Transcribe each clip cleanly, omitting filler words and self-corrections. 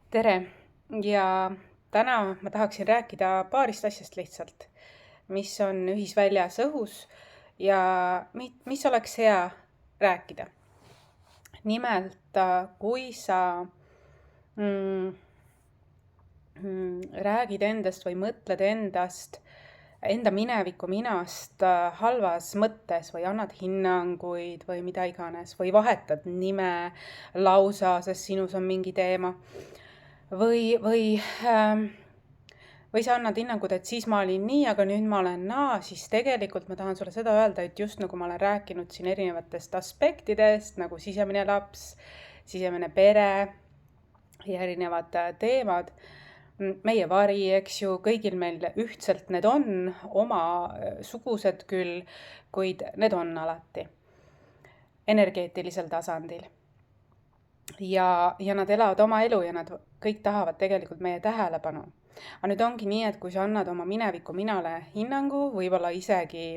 Tere! Ja täna ma tahaksin rääkida paarist asjast lihtsalt, mis on ühisväljas õhus ja mis oleks hea rääkida. Nimelt, kui sa mm, räägid endast või mõtled endast, enda mineviku minast halvas mõttes või annad hinnanguid või mida iganes või vahetad nime lausa, sest sinus on mingi teema või või sa annad hinnangud, et siis ma olin nii, aga nüüd ma olen naa, siis tegelikult ma tahan sulle seda öelda, et just nagu ma olen rääkinud siin erinevatest aspektidest, nagu sisemine laps, sisemine pere ja erinevad teemad, meie vari, eks ju, kõigil meil ühtselt need on, omasugused küll, kuid need on alati energeetilisel tasandil. Ja nad elavad oma elu ja nad kõik tahavad tegelikult meie tähelepanu. Aga nüüd ongi nii, et kui sa annad oma mineviku minale hinnangu, võib-olla isegi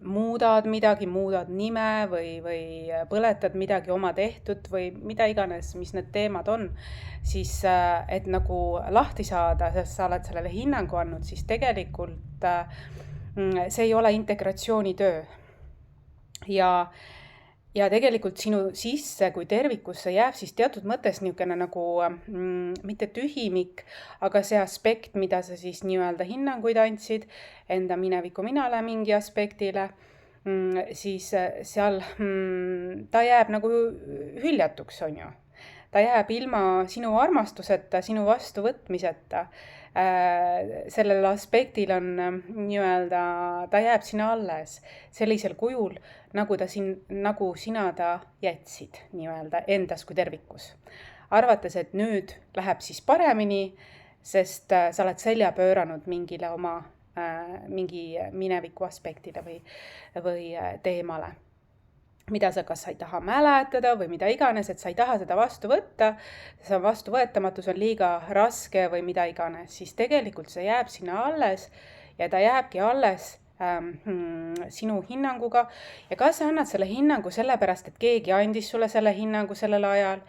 muudad midagi, muudad nime või põletad midagi oma tehtud või mida iganes, mis need teemad on, siis et nagu lahti saada, sest sa oled sellele hinnangu andnud, siis tegelikult see ei ole integratsioonitöö. Ja tegelikult sinu sisse kui tervikusse jääb siis teatud mõttes niisugune nagu mitte tühimik, aga see aspekt, mida sa siis nii-öelda hinnanguid andsid enda mineviku minale mingi aspektile, siis seal ta jääb nagu hüljatuks, on ju. Ta jääb ilma sinu armastuseta, sinu vastuvõtmiseta. Sellel aspektil on nii-öelda, ta jääb sinna alles sellisel kujul, nagu sina ta jätsid nii-öelda endas kui tervikus. Arvates, et nüüd läheb siis paremini, sest sa oled selja pööranud mingile oma mingi mineviku aspektile või teemale, mida sa kas ei taha mäletada või mida iganes, et sa ei taha seda vastu võtta, see vastuvõetamatus on liiga raske või mida iganes, siis tegelikult see jääb sinna alles ja ta jääbki alles sinu hinnanguga ja kas sa annad selle hinnangu sellepärast, et keegi andis sulle selle hinnangu sellel ajal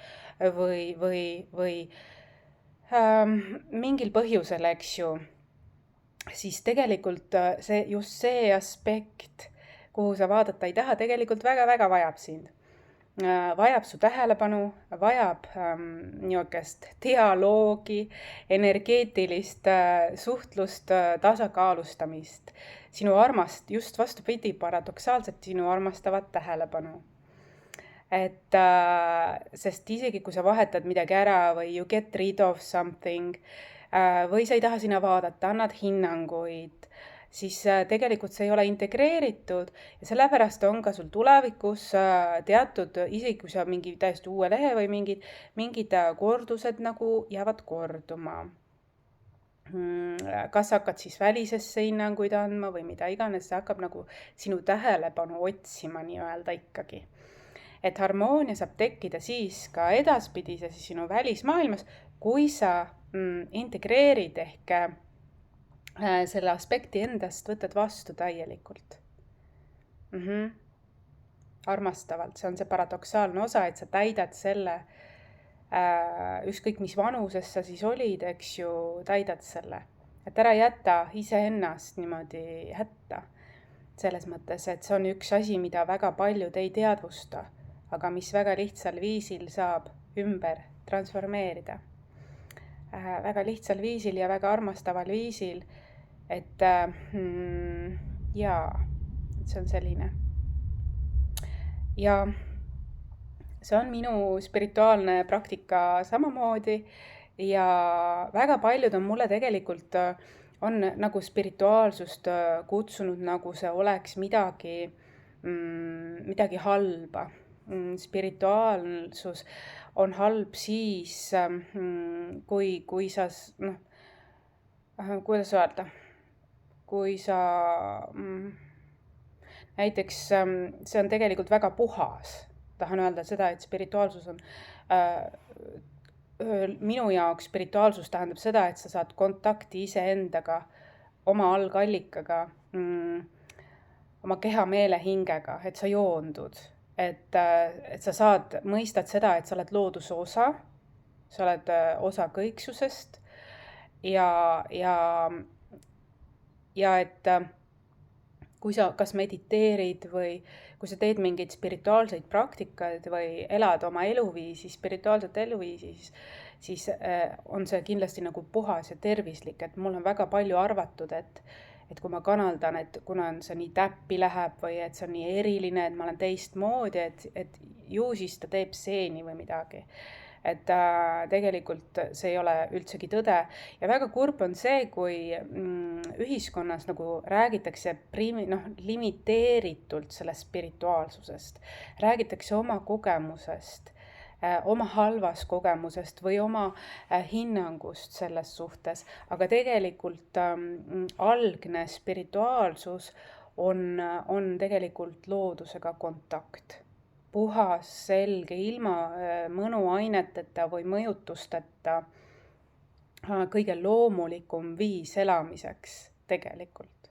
või mingil põhjusel, eks ju, siis tegelikult just see aspekt, kuhu sa vaadata ei taha, tegelikult väga-väga vajab sind. Vajab su tähelepanu, vajab niisugust dialoogi, energeetilist suhtlust, tasakaalustamist, just vastupidi, paradoksaalselt sinu armastavat tähelepanu. Sest isegi kui sa vahetad midagi ära või you get rid of something või sa ei taha sinna vaadata, annad hinnanguid, siis tegelikult see ei ole integreeritud ja sellepärast on ka sul tulevikus teatud, isegi kui sa mingi täiesti uue lehe või mingid kordused nagu jäävad korduma. Kas hakkad siis välisesse hinnanguid andma või mida iganes, see hakkab nagu sinu tähelepanu otsima nii-öelda ikkagi. Et harmoonia saab tekkida siis ka edaspidises sinu välismaailmas, kui sa integreerid ehk selle aspekti endast võtad vastu täielikult. Armastavalt, see on see paradoksaalne osa, et sa täidad selle, ükskõik mis vanuses sa siis olid, eks ju, täidad selle. Et ära jäta iseennast niimoodi hätta. Selles mõttes, et see on üks asi, mida väga paljud ei teadvusta, aga mis väga lihtsal viisil saab ümber transformeerida. Väga lihtsal viisil ja väga armastaval viisil, et see on selline. Ja see on minu spirituaalne praktika samamoodi ja väga paljud on mulle tegelikult on nagu spirituaalsust kutsunud, nagu see oleks midagi halba. Spirituaalsus on halb siis, kui sa, kuidas öelda, kui sa, näiteks see on tegelikult väga puhas. Tahan öelda seda, et spirituaalsus on, minu jaoks spirituaalsus tähendab seda, et sa saad kontakti iseendaga, oma algallikaga, oma keha, meele, hingega, et sa joondud et sa mõistad seda, et sa oled looduse osa, sa oled osa kõiksusest ja, ja et kui sa kas mediteerid või kui sa teed mingeid spirituaalseid praktikaid või elad oma eluviisi, spirituaalset eluviisi, siis on see kindlasti nagu puhas ja tervislik, et mul on väga palju arvatud, et kui ma kanaldan, et kuna see nii täppi läheb või et see on nii eriline, et ma olen teistmoodi, et ju siis ta teeb seeni või midagi. Et tegelikult see ei ole üldsegi tõde ja väga kurb on see, kui ühiskonnas nagu räägitakse limiteeritult sellest spirituaalsusest, räägitakse oma kogemusest, oma halvast kogemusest või oma hinnangust selles suhtes, aga tegelikult algne spirituaalsus on tegelikult loodusega kontakt. Puhas, selge, ilma mõnuaineteta või mõjutusteta kõige loomulikum viis elamiseks tegelikult.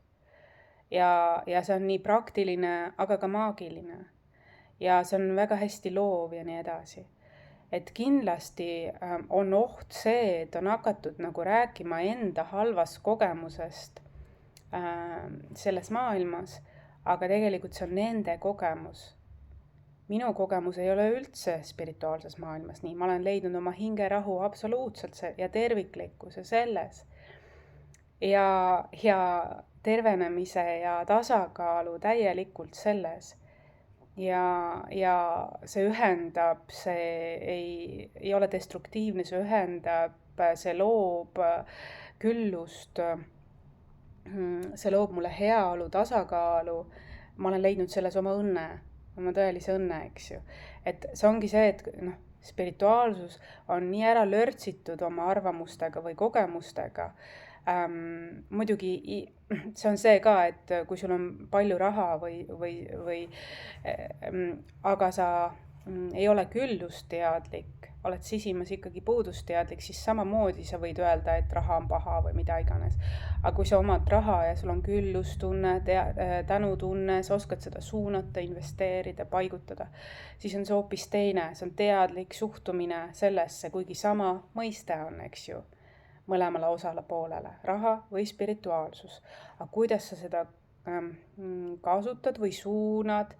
Ja see on nii praktiline, aga ka maagiline. Ja see on väga hästi loov ja nii edasi. Et kindlasti on oht see, et on hakatud nagu rääkima enda halvast kogemusest selles maailmas, aga tegelikult see on nende kogemus. Minu kogemus ei ole üldse spirituaalses maailmas nii, ma olen leidnud oma hingerahu absoluutselt ja terviklikkuse selles. Ja tervenemise ja tasakaalu täielikult selles. Ja see ühendab, see ei ole destruktiivne, see ühendab, see loob küllust, see loob mulle heaolu, tasakaalu. Ma olen leidnud selles oma õnne, oma tõelise õnne, eks ju. Et see ongi see, et spirituaalsus on nii ära lörtsitud oma arvamustega või kogemustega. Muidugi see on see ka, et kui sul on palju raha aga sa ei ole küllusteadlik, oled sisimas ikkagi puudusteadlik, siis samamoodi sa võid öelda, et raha on paha või mida iganes. Aga kui sa omad raha ja sul on küllustunne, tänutunne, sa oskad seda suunata, investeerida, paigutada, siis on see hoopis teine, see on teadlik suhtumine sellesse, kuigi sama mõiste on, eks ju, mõlemale osale poolele, raha või spirituaalsus. Aga kuidas sa seda kasutad või suunad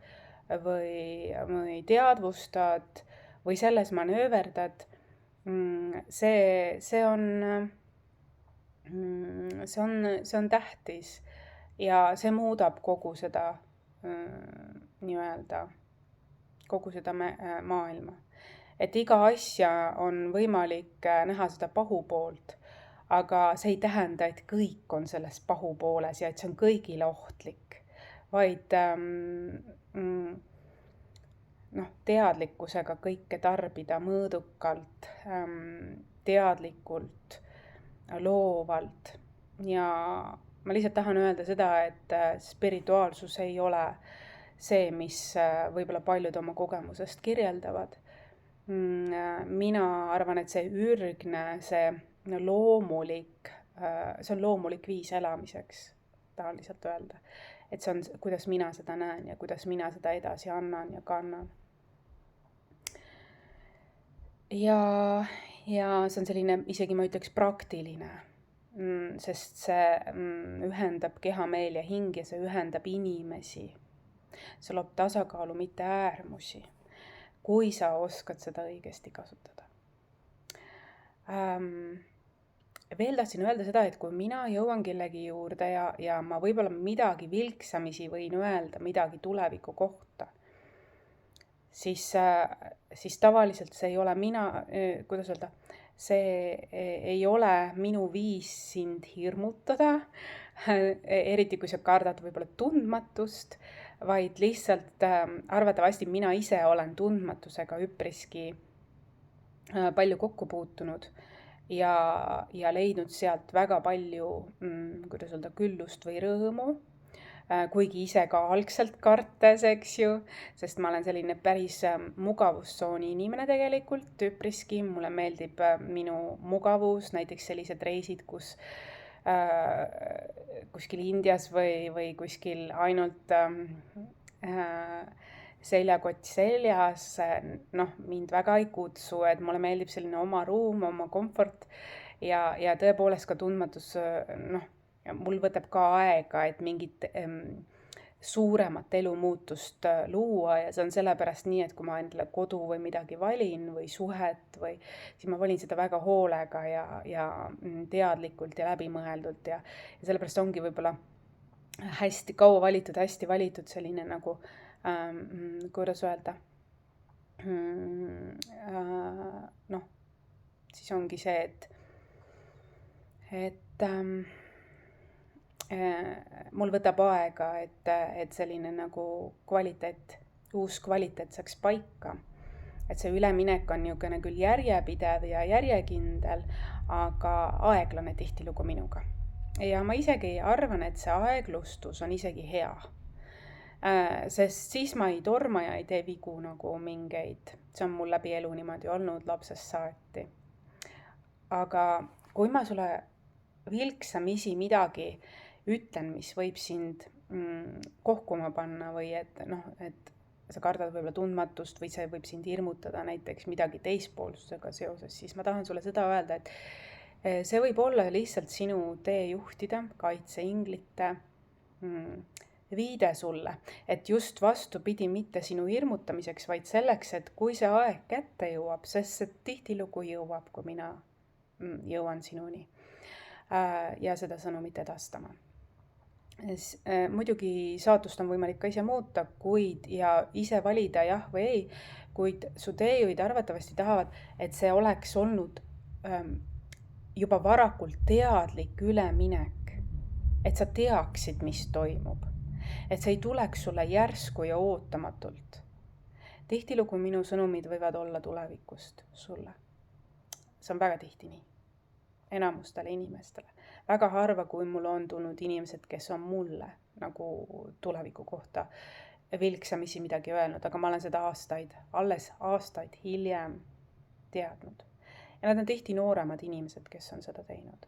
või teadvustad või selles manööverdad, see on tähtis ja see muudab kogu seda kogu seda maailma. Et iga asja on võimalik näha seda pahupoolt, aga see ei tähenda, et kõik on selles pahupooles ja et see on kõigile ohtlik, vaid teadlikkusega kõike tarbida mõõdukalt, teadlikult, loovalt. Ja ma lihtsalt tahan öelda seda, et spirituaalsus ei ole see, mis võib-olla paljud oma kogemusest kirjeldavad. Mina arvan, et see ürgne, see loomulik, see on loomulik viis elamiseks, tahan lihtsalt öelda. Et see on, kuidas mina seda näen ja kuidas mina seda edasi annan ja kannan. Ja see on selline, isegi ma ütleks praktiline, sest see ühendab keha, meel ja hing ja see ühendab inimesi. See loob tasakaalu, mitte äärmusi, kui sa oskad seda õigesti kasutada. Veel tahtsin öelda seda, et kui mina jõuan kellegi juurde ja ma võib-olla midagi vilksamisi võin öelda midagi tuleviku kohta, siis tavaliselt see ei ole kuidas öelda, see ei ole minu viis sind hirmutada, eriti kui sa kardad võib-olla tundmatust, vaid lihtsalt arvatavasti mina ise olen tundmatusega üpriski palju kokku puutunud ja leidnud sealt väga palju, kuidas öelda, küllust või rõõmu, kuigi ise ka algselt kartes, eks ju, sest ma olen selline päris mugavustsooni inimene tegelikult üpriski, mulle meeldib minu mugavus, näiteks sellised reisid, kus kuskil Indias või kuskil ainult seljakott seljas, noh, mind väga ei kutsu, et mulle meeldib selline oma ruum, oma komfort ja tõepoolest ka tundmatus, noh, mul võtab ka aega, et mingit suuremat elumuutust luua ja see on sellepärast nii, et kui ma endale kodu või midagi valin või suhet või siis ma valin seda väga hoolega ja teadlikult ja läbimõeldult ja sellepärast ongi võib-olla hästi kaua valitud, hästi valitud selline nagu kuidas öelda, noh, siis ongi see, et mul võtab aega, et selline nagu kvaliteet, uus kvaliteet saaks paika. Et see üleminek on niisugune küll järjepidev ja järjekindel, aga aeglane tihtilugu minuga. Ja ma isegi arvan, et see aeglustus on isegi hea. Sest siis ma ei torma ja ei tee vigu nagu mingeid. See on mul läbi elu niimoodi olnud lapsest saati. Aga kui ma sulle vilksamisi midagi ütlen, mis võib sind kohkuma panna või et sa kardad võib-olla tundmatust või see võib sind hirmutada näiteks midagi teispoolsusega seoses, siis ma tahan sulle seda öelda, et see võib olla lihtsalt sinu teejuhtide, kaitseinglite viide sulle, et just vastupidi mitte sinu hirmutamiseks, vaid selleks, et kui see aeg kätte jõuab, sest see tihtilugu jõuab, kui mina jõuan sinuni ja seda sõnumit edastama. Muidugi saatust on võimalik ka ise muuta, kuid ja ise valida jah või ei, kuid su teejuhid arvatavasti tahavad, et see oleks olnud juba varakult teadlik üleminek, et sa teaksid, mis toimub, et see ei tuleks sulle järsku ja ootamatult. Tihtilugu minu sõnumid võivad olla tulevikust sulle. See on väga tihti nii, enamustele inimestele. Väga harva, kui mul on tulnud inimesed, kes on mulle nagu tuleviku kohta vilksamisi midagi öelnud, aga ma olen seda alles aastaid hiljem teadnud. Ja nad on tihti nooremad inimesed, kes on seda teinud.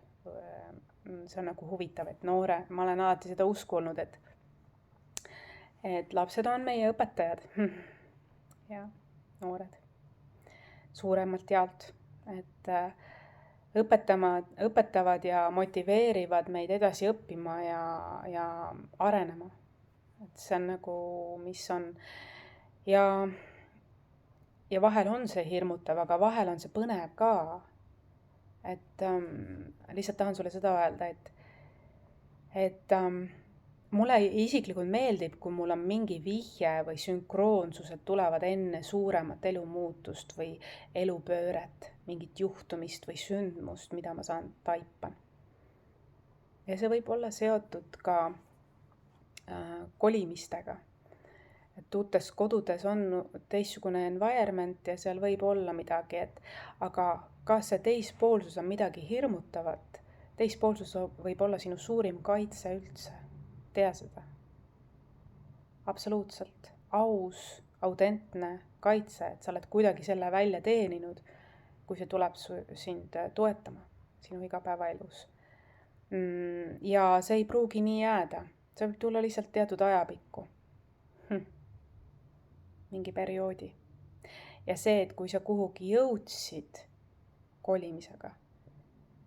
See on nagu huvitav, et ma olen alati seda usku olnud, et lapsed on meie õpetajad ja noored suuremalt jaolt, et õpetavad ja motiveerivad meid edasi õppima ja arenema. Et see on nagu, mis on ja vahel on see hirmutav, aga vahel on see põnev ka. Et lihtsalt tahan sulle seda öelda, et mulle isiklikult meeldib, kui mul on mingi vihje või sünkroonsused tulevad enne suuremat elumuutust või elupööret, mingit juhtumist või sündmust, mida ma taipan. Ja see võib olla seotud ka kolimistega. Et uutes kodudes on teistsugune environment ja seal võib olla midagi, aga kas see teispoolsus on midagi hirmutavat? Teispoolsus võib olla sinu suurim kaitse üldse. Tea seda. Absoluutselt. Aus, autentne kaitse, et sa oled kuidagi selle välja teeninud, kui see tuleb sind toetama sinu igapäevaelus. Ja see ei pruugi nii jääda. See võib tulla lihtsalt teatud ajapikku. Mingi perioodi. Ja see, et kui sa kuhugi jõudsid kolimisega,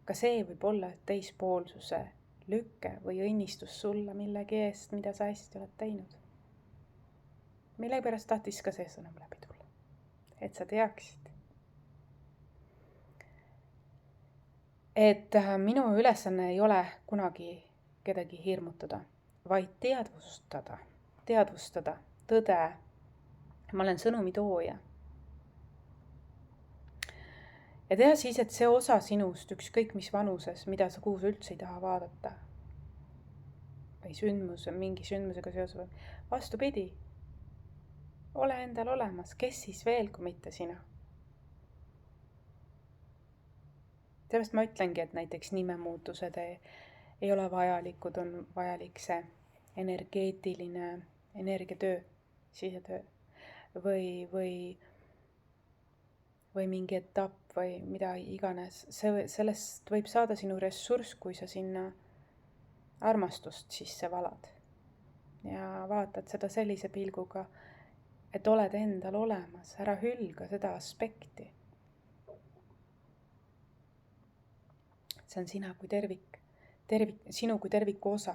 ka see võib olla teispoolsuse lükke või õnnistus sulle millegi eest, mida sa hästi oled teinud. Mille pärast tahtis ka see sõnum läbi tulla, et sa teaksid. Et minu ülesanne ei ole kunagi kedagi hirmutada, vaid teadvustada tõde. Ma olen sõnumi tooja. Ja tea siis, et see osa sinust, ükskõik mis vanuses, mida sa kuus üldse ei taha vaadata, või mingi sündmusega seoses, vastupidi, ole endal olemas, kes siis veel, kui mitte sina. Sellest ma ütlengi, et näiteks nimemuutused ei ole vajalikud, on vajalik see energeetiline energiatöö, sisetöö või mingi etapp või mida iganes. Sellest võib saada sinu ressurss, kui sa sinna armastust sisse valad ja vaatad seda sellise pilguga et oled endal olemas, ära hülga seda aspekti. See on sina kui tervik, sinu kui terviku osa.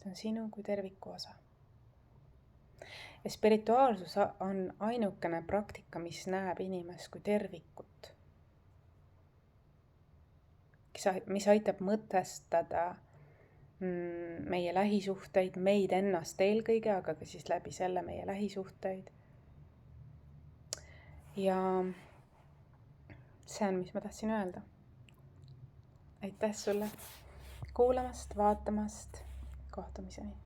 See on sinu kui terviku osa. Ja spirituaalsus on ainukene praktika, mis näeb inimest kui tervikut. Mis aitab mõtestada meie lähisuhteid, meid ennast eelkõige, aga ka siis läbi selle meie lähisuhteid. Ja see on, mis ma tahtsin öelda. Aitäh sulle kuulamast, vaatamast, kohtumiseni.